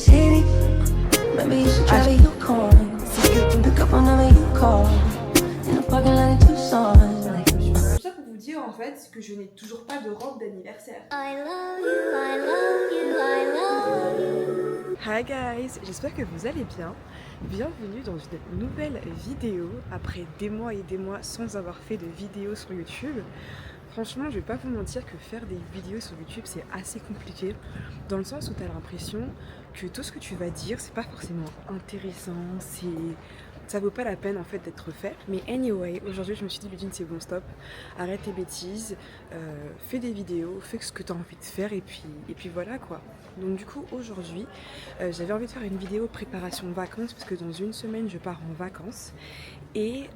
city. Maybe you should try to Yukon. Pick up whenever you call. In the parking lot in Tucson. Tout ça pour vous dire en fait que je n'ai toujours pas de robe d'anniversaire. I love you, I love you, I love you. Hi guys, j'espère que vous allez bien. Bienvenue dans une nouvelle vidéo après des mois et des mois sans avoir fait de vidéo sur YouTube. Franchement, je vais pas vous mentir que faire des vidéos sur YouTube c'est assez compliqué, dans le sens où tu as l'impression que tout ce que tu vas dire c'est pas forcément intéressant, ça vaut pas la peine en fait d'être fait. Mais anyway, aujourd'hui je me suis dit Ludine, c'est bon, stop, arrête tes bêtises, fais des vidéos, fais ce que tu as envie de faire et puis voilà quoi. Donc du coup aujourd'hui j'avais envie de faire une vidéo préparation vacances parce que dans une semaine je pars en vacances. Et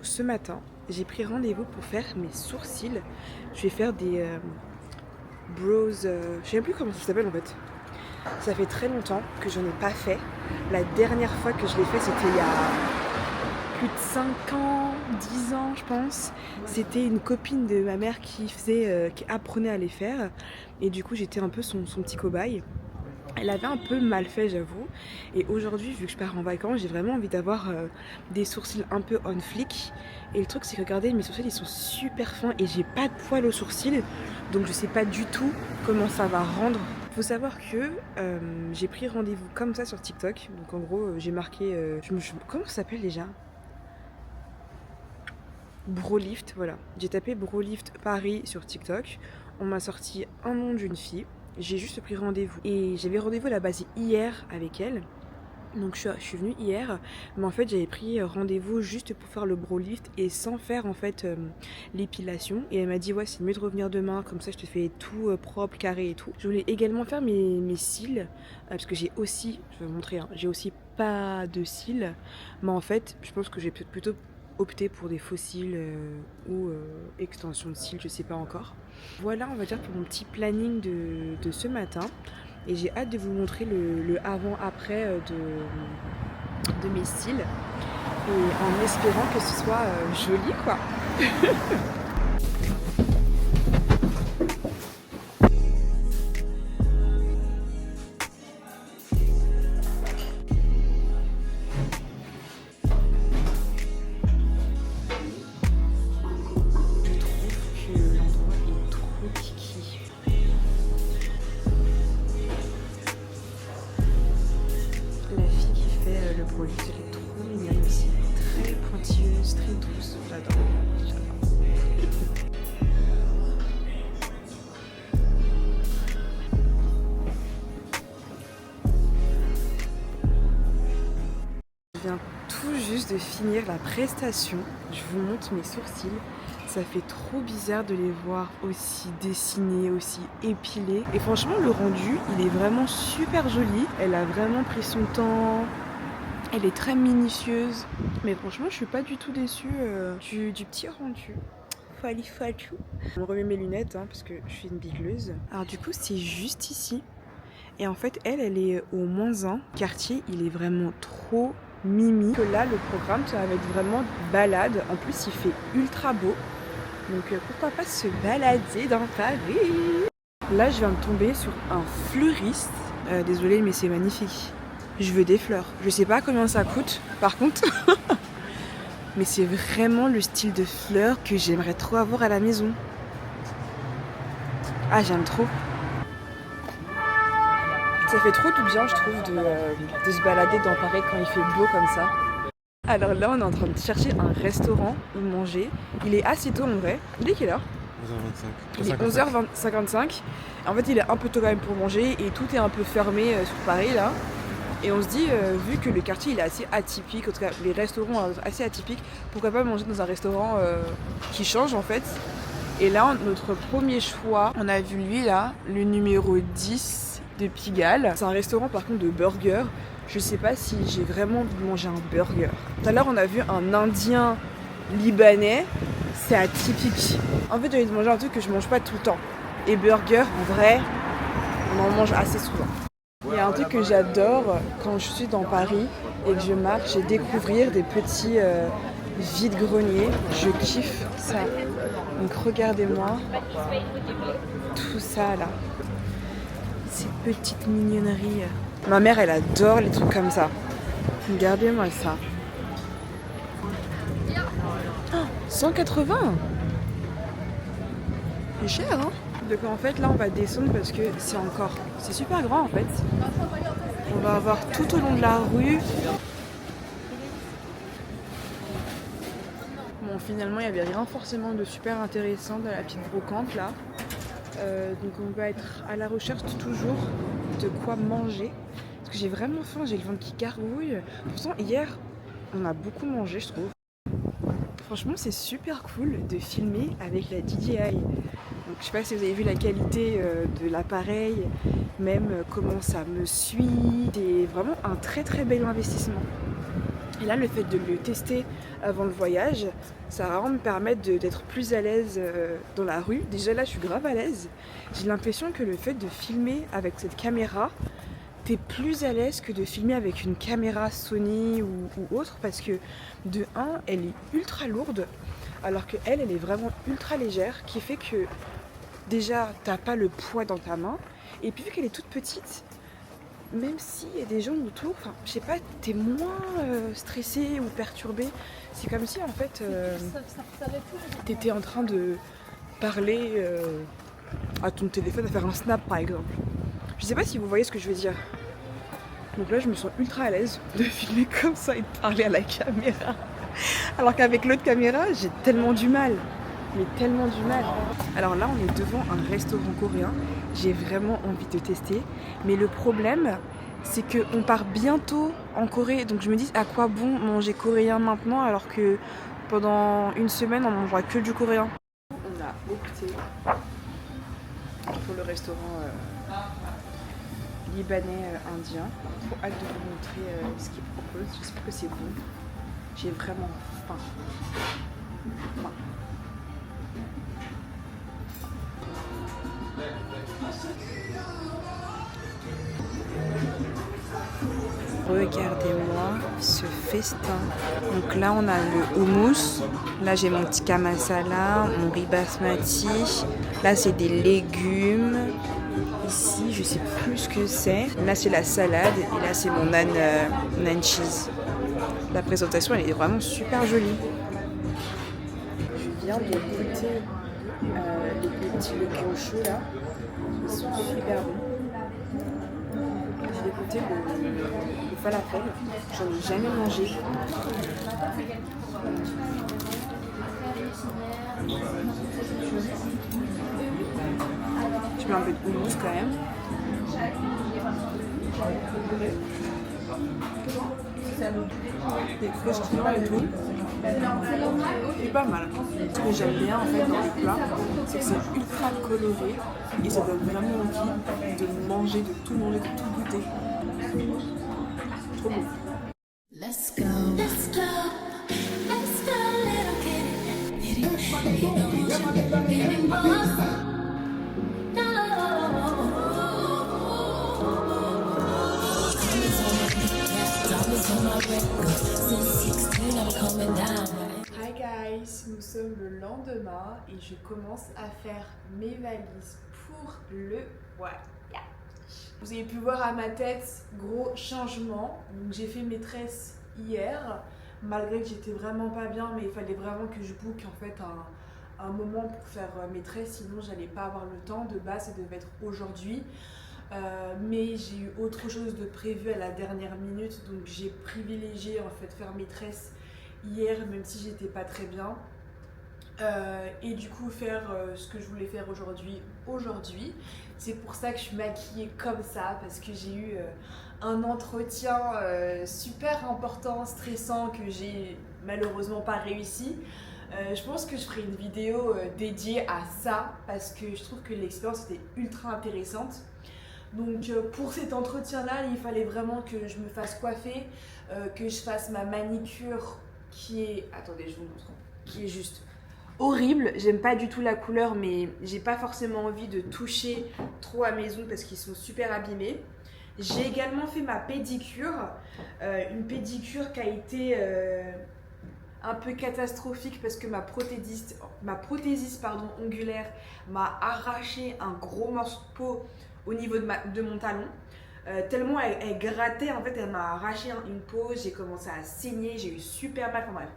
ce matin j'ai pris rendez-vous pour faire mes sourcils. Je vais faire des brows, je sais même plus comment ça s'appelle en fait. Ça fait très longtemps que j'en ai pas fait. La dernière fois que je l'ai fait c'était il y a plus de 5 ans, 10 ans je pense. C'était une copine de ma mère qui apprenait à les faire. Et du coup j'étais un peu son petit cobaye. Elle avait un peu mal fait j'avoue. Et aujourd'hui vu que je pars en vacances, j'ai vraiment envie d'avoir des sourcils un peu on flic. Et le truc c'est que regardez, mes sourcils ils sont super fins et j'ai pas de poils aux sourcils. Donc je sais pas du tout comment ça va rendre. Faut savoir que j'ai pris rendez-vous comme ça sur TikTok. Donc en gros j'ai marqué, comment ça s'appelle déjà ? Brolift, voilà. J'ai tapé Brolift Paris sur TikTok. On m'a sorti un nom d'une fille. J'ai juste pris rendez-vous. Et j'avais rendez-vous à la base hier avec elle. Donc je suis venue hier. Mais en fait j'avais pris rendez-vous juste pour faire le Brolift et sans faire en fait l'épilation. Et elle m'a dit ouais c'est mieux de revenir demain. Comme ça je te fais tout propre, carré et tout. Je voulais également faire mes cils. Parce que j'ai aussi, je vais vous montrer, hein, j'ai aussi pas de cils. Mais en fait je pense que j'ai plutôt opter pour des faux cils ou extension de cils, je sais pas encore. Voilà on va dire pour mon petit planning de ce matin. Et j'ai hâte de vous montrer le avant-après de mes cils. Et en espérant que ce soit joli quoi. Elle est trop mignonne aussi, très pointilleuse, très douce, j'adore. Je viens tout juste de finir la prestation, je vous montre mes sourcils. Ça fait trop bizarre de les voir aussi dessinés, aussi épilés. Et franchement le rendu, il est vraiment super joli. Elle a vraiment pris son temps. Elle est très minutieuse, mais franchement je suis pas du tout déçue du petit rendu. Fali. Je me remets mes lunettes parce que je suis une bigleuse. Alors du coup c'est juste ici. Et en fait elle est au -1. Quartier il est vraiment trop mimi. Que là le programme ça va être vraiment balade. En plus il fait ultra beau. Donc pourquoi pas se balader dans Paris. Là je viens de tomber sur un fleuriste. Désolée mais c'est magnifique. Je veux des fleurs. Je sais pas combien ça coûte, par contre. Mais c'est vraiment le style de fleurs que j'aimerais trop avoir à la maison. Ah, j'aime trop. Ça fait trop du bien, je trouve, de se balader dans Paris quand il fait beau comme ça. Alors là, on est en train de chercher un restaurant où manger. Il est assez tôt en vrai. Il est quelle heure ? 11h25. Il est 11h55. En fait, il est un peu tôt quand même pour manger et tout est un peu fermé sur Paris là. Et on se dit, vu que le quartier il est assez atypique, en tout cas les restaurants assez atypiques, pourquoi pas manger dans un restaurant qui change en fait. Et là, notre premier choix, on a vu lui là, le numéro 10 de Pigalle. C'est un restaurant par contre de burgers. Je sais pas si j'ai vraiment envie de manger un burger. Tout à l'heure, on a vu un indien libanais, c'est atypique. En fait, j'ai envie de manger un truc que je mange pas tout le temps. Et burger, en vrai, on en mange assez souvent. Il y a un truc que j'adore quand je suis dans Paris et que je marche et découvrir des petits vide-greniers. Je kiffe ça. Donc regardez-moi tout ça là. Ces petites mignonneries. Ma mère, elle adore les trucs comme ça. Regardez-moi ça. Oh, 180. C'est cher, hein? Donc en fait, là, on va descendre parce que c'est super grand en fait. On va avoir tout au long de la rue. Bon, finalement, il n'y avait rien forcément de super intéressant dans la petite brocante là. Donc on va être à la recherche toujours de quoi manger. Parce que j'ai vraiment faim, j'ai le ventre qui gargouille. Pourtant, hier, on a beaucoup mangé, je trouve. Franchement, c'est super cool de filmer avec la DJI. Donc, je sais pas si vous avez vu la qualité de l'appareil, même comment ça me suit. C'est vraiment un très très bel investissement. Et là, le fait de le tester avant le voyage, ça va vraiment me permettre d'être plus à l'aise dans la rue. Déjà là, je suis grave à l'aise. J'ai l'impression que le fait de filmer avec cette caméra, t'es plus à l'aise que de filmer avec une caméra Sony ou autre, parce que de 1, elle est ultra lourde, alors que elle est vraiment ultra légère, qui fait que déjà, t'as pas le poids dans ta main, et puis vu qu'elle est toute petite, même s'il y a des gens autour, enfin, je sais pas, t'es moins stressé ou perturbé. C'est comme si en fait, t'étais en train de parler à ton téléphone, à faire un snap par exemple. Je sais pas si vous voyez ce que je veux dire. Donc là, je me sens ultra à l'aise de filmer comme ça et de parler à la caméra. Alors qu'avec l'autre caméra, j'ai tellement du mal. Mais tellement du mal. Alors là, on est devant un restaurant coréen. J'ai vraiment envie de tester. Mais le problème, c'est qu'on part bientôt en Corée. Donc je me dis, à quoi bon manger coréen maintenant alors que pendant une semaine, on mangera que du coréen. On a opté pour le restaurant libanais indien. Trop hâte de vous montrer ce qu'ils proposent. J'espère que c'est bon. J'ai vraiment faim. Regardez-moi ce festin. Donc là, on a le houmous. Là, j'ai mon tikka masala, mon riz basmati. Là, c'est des légumes. Ici, je sais plus ce que c'est. Là, c'est la salade. Et là, c'est mon nan cheese. La présentation, elle est vraiment super jolie. Je viens de goûter les petits légumes chauds là. Ils sont super bons. J'ai goûté le falafel. J'en ai jamais mangé. Je mets un peu de houmous quand même. Des croustillants et tout. C'est pas mal. Ce que j'aime bien en fait dans les plats, c'est que c'est ultra coloré et ça donne vraiment envie de manger, de tout manger, de tout goûter. Trop bon. Let's go, let's go, let's go, little kitty. You know what you're feeling, boss. Hi guys, nous sommes le lendemain et je commence à faire mes valises pour le voyage. Vous avez pu voir à ma tête, gros changement. Donc j'ai fait mes tresses hier, malgré que j'étais vraiment pas bien, mais il fallait vraiment que je book en fait un moment pour faire mes tresses, sinon j'allais pas avoir le temps. De base, ça devait être aujourd'hui. Mais j'ai eu autre chose de prévu à la dernière minute, donc j'ai privilégié en fait faire mes tresses hier, même si j'étais pas très bien, et du coup faire ce que je voulais faire aujourd'hui. C'est pour ça que je suis maquillée comme ça, parce que j'ai eu un entretien super important, stressant, que j'ai malheureusement pas réussi. Je pense que je ferai une vidéo dédiée à ça, parce que je trouve que l'expérience était ultra intéressante. Donc pour cet entretien-là, il fallait vraiment que je me fasse coiffer, que je fasse ma manicure qui est... Attendez, je vous montre. Qui est juste horrible. J'aime pas du tout la couleur, mais j'ai pas forcément envie de toucher trop à mes ongles parce qu'ils sont super abîmés. J'ai également fait ma pédicure. Une pédicure qui a été un peu catastrophique parce que ma prothésiste ongulaire m'a arraché un gros morceau de peau au niveau de mon talon. tellement elle grattait, en fait, elle m'a arraché une peau, j'ai commencé à saigner, j'ai eu super mal, enfin bref.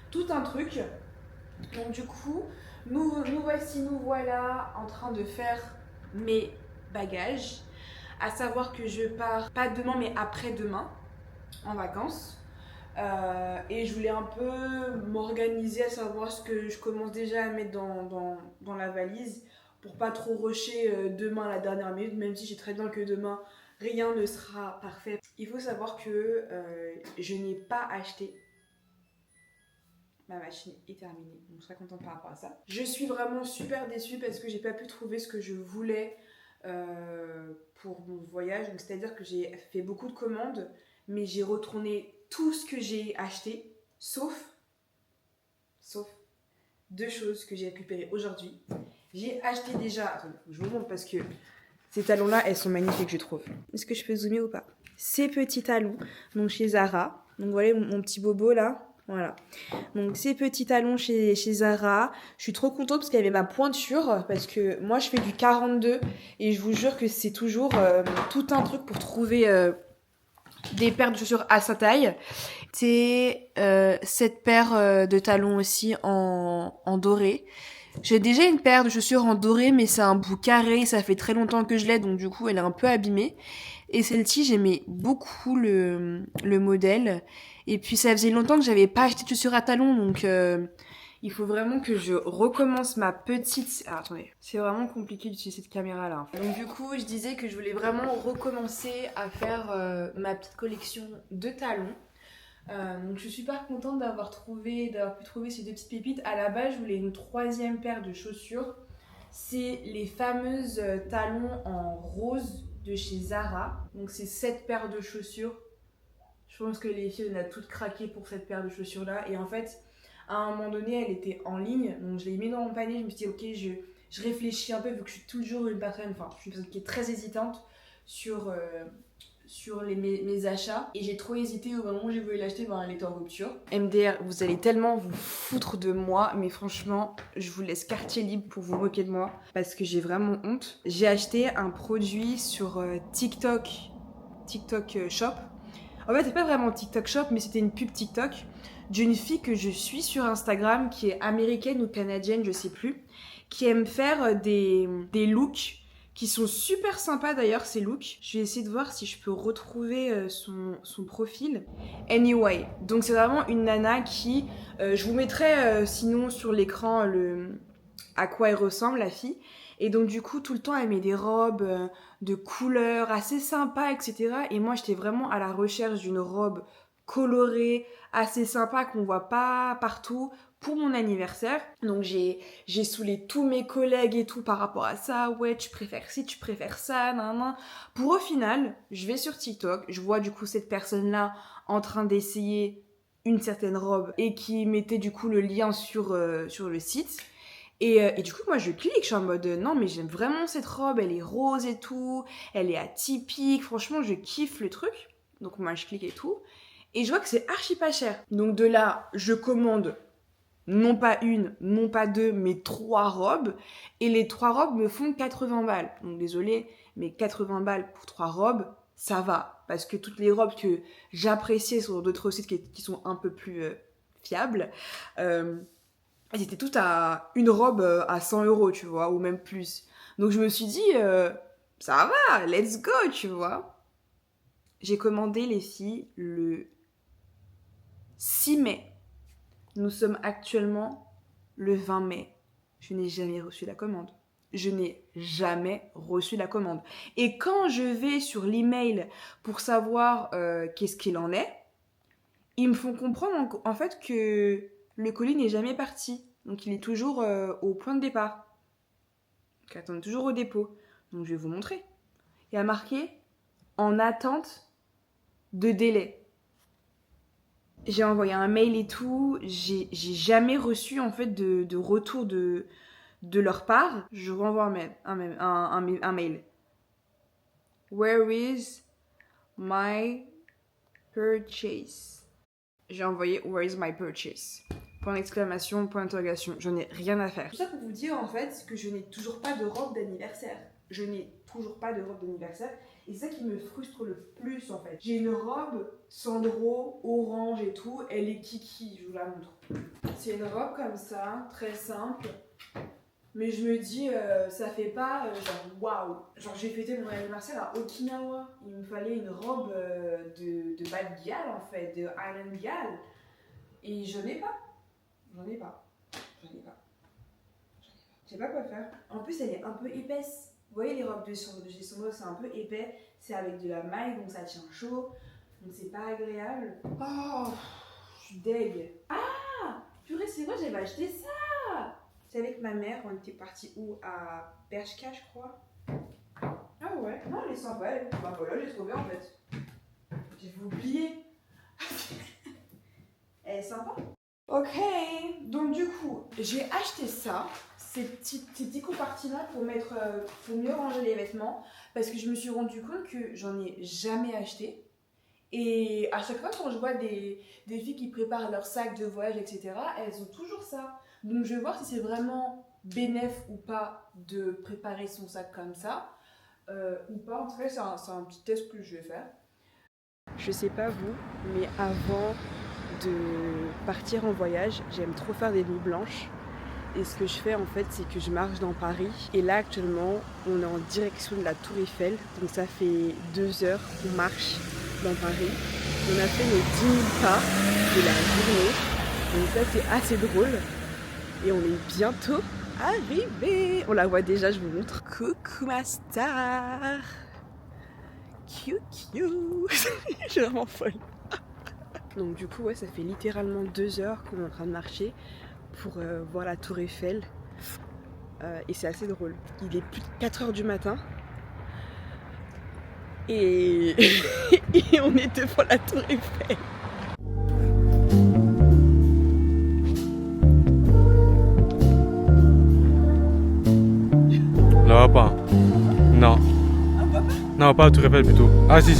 Tout un truc. Donc du coup, nous voilà en train de faire mes bagages. À savoir que je pars, pas demain, mais après-demain, en vacances. Et je voulais un peu m'organiser, à savoir ce que je commence déjà à mettre dans la valise pour pas trop rusher demain à la dernière minute, même si je sais très bien que demain rien ne sera parfait. Il faut savoir que je n'ai pas acheté. Ma machine est terminée, donc je serai contente par rapport à ça. Je suis vraiment super déçue parce que j'ai pas pu trouver ce que je voulais pour mon voyage. Donc c'est-à-dire que j'ai fait beaucoup de commandes, mais j'ai retourné tout ce que j'ai acheté, sauf 2 choses que j'ai récupérées aujourd'hui. J'ai acheté déjà, attendez, je vous montre parce que ces talons-là, elles sont magnifiques, je trouve. Est-ce que je peux zoomer ou pas? Ces petits talons, donc chez Zara. Donc voilà mon petit bobo là. Voilà. Donc ces petits talons chez Zara. Je suis trop contente parce qu'il y avait ma pointure. Parce que moi je fais du 42. Et je vous jure que c'est toujours tout un truc pour trouver des paires de chaussures à sa taille. C'est cette paire de talons aussi en doré. J'ai déjà une paire de chaussures en doré, mais c'est un bout carré, ça fait très longtemps que je l'ai, donc du coup elle est un peu abîmée. Et celle-ci, j'aimais beaucoup le modèle. Et puis ça faisait longtemps que j'avais pas acheté de chaussures à talons, donc il faut vraiment que je recommence ma petite... Ah, attendez, c'est vraiment compliqué d'utiliser cette caméra-là. Donc du coup, je disais que je voulais vraiment recommencer à faire ma petite collection de talons. Donc je suis super contente d'avoir pu trouver ces 2 petites pépites. À la base, je voulais une 3e paire de chaussures. C'est les fameuses talons en rose de chez Zara. Donc c'est cette paire de chaussures. Je pense que les filles, on a toutes craqué pour cette paire de chaussures là. Et en fait, à un moment donné, elle était en ligne. Donc je l'ai mis dans mon panier. Je me suis dit, ok, je réfléchis un peu vu que je suis toujours une personne, je suis une personne qui est très hésitante sur mes achats. Et j'ai trop hésité au moment où j'ai voulu l'acheter, elle était en rupture. MDR, vous allez tellement vous foutre de moi, mais franchement, je vous laisse quartier libre pour vous moquer de moi parce que j'ai vraiment honte. J'ai acheté un produit sur TikTok Shop. En fait, c'est pas vraiment TikTok Shop, mais c'était une pub TikTok d'une fille que je suis sur Instagram qui est américaine ou canadienne, je sais plus, qui aime faire des looks qui sont super sympas d'ailleurs, ces looks. Je vais essayer de voir si je peux retrouver son profil. Anyway, donc c'est vraiment une nana qui... je vous mettrai sinon sur l'écran à quoi elle ressemble, la fille. Et donc du coup, tout le temps, elle met des robes de couleurs assez sympas, etc. Et moi, j'étais vraiment à la recherche d'une robe colorée, assez sympa, qu'on voit pas partout, pour mon anniversaire. Donc j'ai saoulé tous mes collègues et tout par rapport à ça. Ouais, tu préfères ci, tu préfères ça, nan. Pour au final, je vais sur TikTok, je vois du coup cette personne-là en train d'essayer une certaine robe et qui mettait du coup le lien sur le site. Et du coup, moi, je clique, je suis en mode non, mais j'aime vraiment cette robe, elle est rose et tout, elle est atypique, franchement, je kiffe le truc. Donc moi, je clique et tout. Et je vois que c'est archi pas cher. Donc de là, je commande non pas une, non pas 2, mais 3 robes. Et les 3 robes me font 80 balles. Donc désolé, mais 80 balles pour 3 robes, ça va. Parce que toutes les robes que j'appréciais sur d'autres sites qui sont un peu plus fiables, elles étaient toutes à une robe à 100 €, tu vois, ou même plus. Donc je me suis dit, ça va, let's go, tu vois. J'ai commandé les filles le 6 mai. Nous sommes actuellement le 20 mai. Je n'ai jamais reçu la commande. Je n'ai jamais reçu la commande. Et quand je vais sur l'email pour savoir qu'est-ce qu'il en est, ils me font comprendre en fait que le colis n'est jamais parti. Donc il est toujours au point de départ. Donc attend toujours au dépôt. Donc je vais vous montrer. Il y a marqué en attente de délai. J'ai envoyé un mail et tout, j'ai jamais reçu en fait de retour de leur part. Je renvoie un mail. Where is my purchase? J'ai envoyé Where is my purchase? Point d'exclamation, point d'interrogation. J'en ai rien à faire. Tout ça pour vous dire en fait que je n'ai toujours pas de robe d'anniversaire. Je n'ai toujours pas de robe d'anniversaire. Et c'est ça qui me frustre le plus en fait. J'ai une robe Sandro, orange et tout, elle est kiki, je vous la montre. C'est une robe comme ça, très simple. Mais je me dis, ça fait pas genre waouh. Genre j'ai fêté mon anniversaire à Okinawa. Il me fallait une robe de bad gal en fait, de island gal. Et je n'ai pas. J'en ai pas. Je sais pas quoi faire. En plus elle est un peu épaisse. Vous voyez les robes de chez Sandro, c'est un peu épais. C'est avec de la maille donc ça tient chaud. Donc c'est pas agréable. Oh, je suis deg. Ah, purée c'est vrai j'avais acheté ça. C'est avec ma mère, on était parti où? À Bershka, je crois. Ah ouais, non, elle est sympa, elle. Bah voilà, j'ai trouvé en fait. J'ai oublié. Elle est sympa. Ok, donc du coup, j'ai acheté ça, ces petits compartiments pour mettre, pour mieux ranger les vêtements, parce que je me suis rendu compte que j'en ai jamais acheté. Et à chaque fois quand je vois des filles qui préparent leur sac de voyage, etc., elles ont toujours ça. Donc je vais voir si c'est vraiment bénéf ou pas de préparer son sac comme ça, ou pas. En tout cas, c'est un petit test que je vais faire. Je sais pas vous, mais avant de partir en voyage, j'aime trop faire des nuits blanches. Et ce que je fais en fait, c'est que je marche dans Paris. Et là actuellement, on est en direction de la Tour Eiffel. Donc ça fait 2 heures qu'on marche dans Paris. On a fait nos 10 000 pas de la journée. Donc ça c'est assez drôle. Et on est bientôt arrivé. On la voit déjà, je vous montre. Coucou ma star. Cute. Je suis vraiment folle. Donc du coup ouais, ça fait littéralement 2 heures qu'on est en train de marcher pour voir la Tour Eiffel. Et c'est assez drôle. Il est plus de 4 heures du matin. Et, et on est devant la Tour Eiffel. Là, pas. Non. Ah, papa. Non, pas à Tour Eiffel plutôt. Ah, si.